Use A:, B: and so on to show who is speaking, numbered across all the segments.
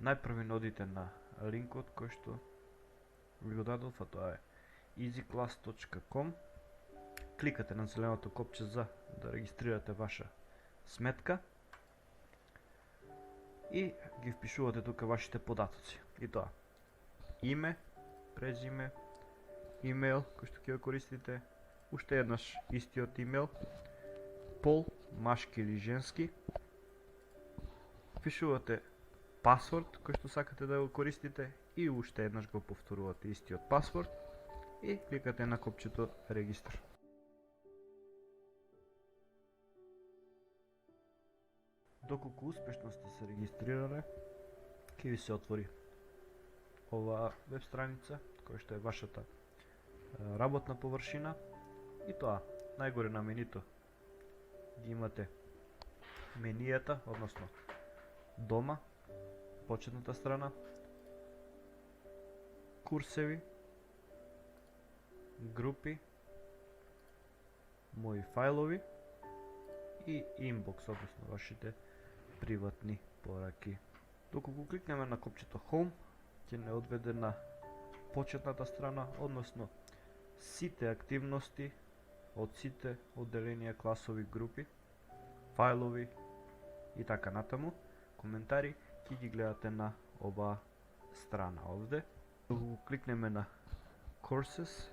A: Најпрви одите на линкот кој што ви го дадов, а тоа е easyclass.com. Кликате на зеленото копче за да регистрирате ваша сметка и ги впишувате тука вашите податоци. И тоа име, презиме, имейл кој што ќе го користите, уште еднаш истиот имейл, пол, машки или женски, впишувате пасворд кој што сакате да го користите и уште еднаш го повторувате истиот пасворд и кликате на копчето регистар. Доколку успешно сте се регистрирале, ќе ви се отвори оваа веб страница која што е вашата работна површина и тоа најгоре на менито ги имате менијата, односно дома, почетната страна, курсеви, групи, мои фајлови и инбокс, односно вашите приватни пораки. Доколку кликнеме на копчето Home, ќе не одведе на почетната страна, односно сите активности од сите одделенија, класови, групи, фајлови и така натаму. Коментари ќе ги гледате на оваа страна овде. Доколку кликнеме на Courses,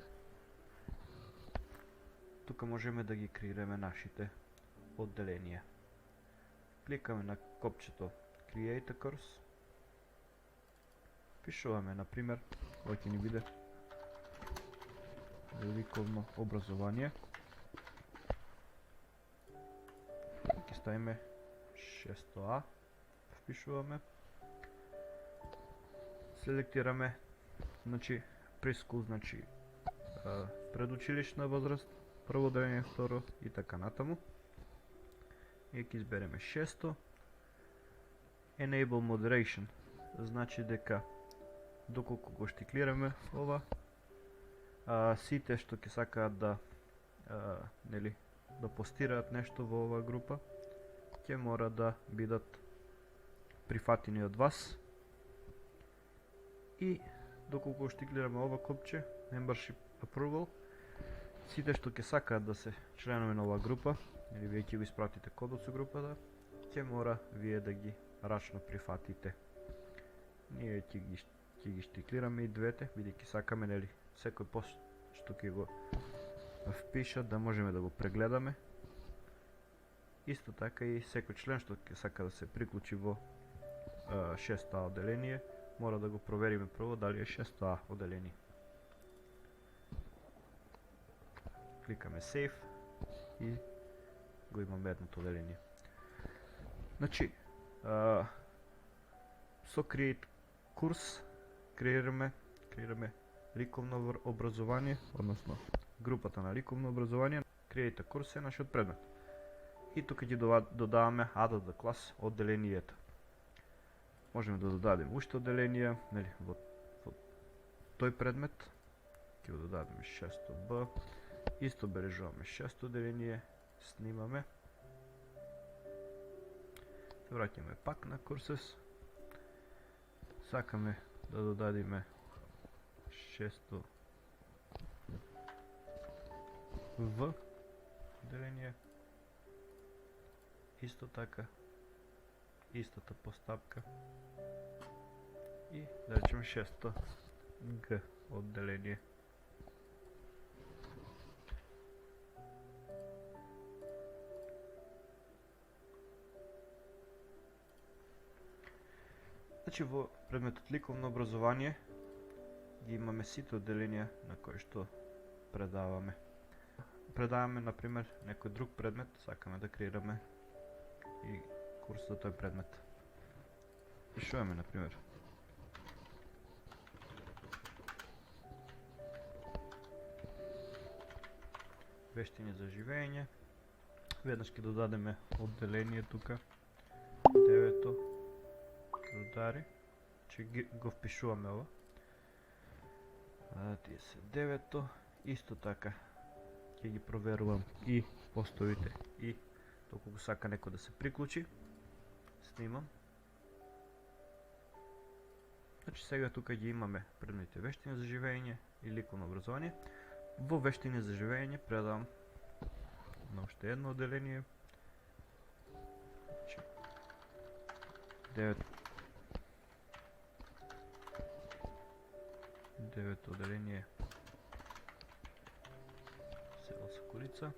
A: тука можеме да ги креираме нашите одделенија. Кликаме на копчето Create a Course. Пишуваме, например, ова ќе ни биде ликовно образование. Ќе ставиме 6А. Впишуваме. Селектираме, значи прескул, значи предучилишна возраст, прво одделение, второ и така натаму. И ќе избереме 6. Enable Moderation, значи дека доколку го штиклираме ова, сите што ќе сакаат да да постираат нешто во оваа група, ќе мора да бидат прифатени од вас. И доколку штиклираме ова копче Membership Approval, сите што ќе сакаат да се членови на оваа група, или вие ќе го испратите кодот со групата, ќе мора вие да ги рачно прифатите. Ние ќе ги штиклираме и двете, бидејќи сакаме, нели, секој пост што ќе го впишат да можеме да го прегледаме. Исто така и секој член што ќе сака да се приклучи во 6А одделение, мора да го провериме прво дали е 6А одделение. Кликаме Save и го имаме едното одделение. Значи, со Create курс креираме ликовно образование, односно групата на ликовно образование. Create курс е нашиот предмет. И тука ќе додаваме Add the class одделенијата. Можеме да додадеме уште одделенија, нели, во тој предмет. Ќе го додадеме 6Б. Исто бележуваме 6 одделение, снимаме. Се враќаме пак на Courses. Сакаме да додадиме 6В одделение. Исто така, истата постапка. И да речеме 6Г одделение. Значи во предметот ликовно образование ги имаме сите одделенија на кои што предаваме. Предаваме, например, некој друг предмет, сакаме да креираме и курс за тој предмет. Пишуваме, например, вештини за живење. Веднаш ќе додадеме одделение тука, 9-то, рудари, че го впишуваме ова. Тие се 9-то, исто така ќе ги проверувам и постовите и доколку сака некој да се приклучи, снимам. Значи сега тука ги имаме предметите вештини за живење и ликовно образование. Во вештини за живење предавам на уште едно одделение. 9 одделение села Соколица.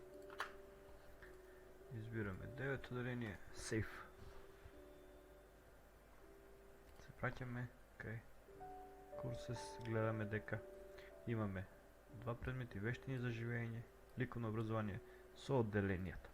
A: Избираме 9 одделение Safe. Се праќаме кај Courses, гледаме дека имаме два предмети вештини за живење, ликовно образование со одделенијата.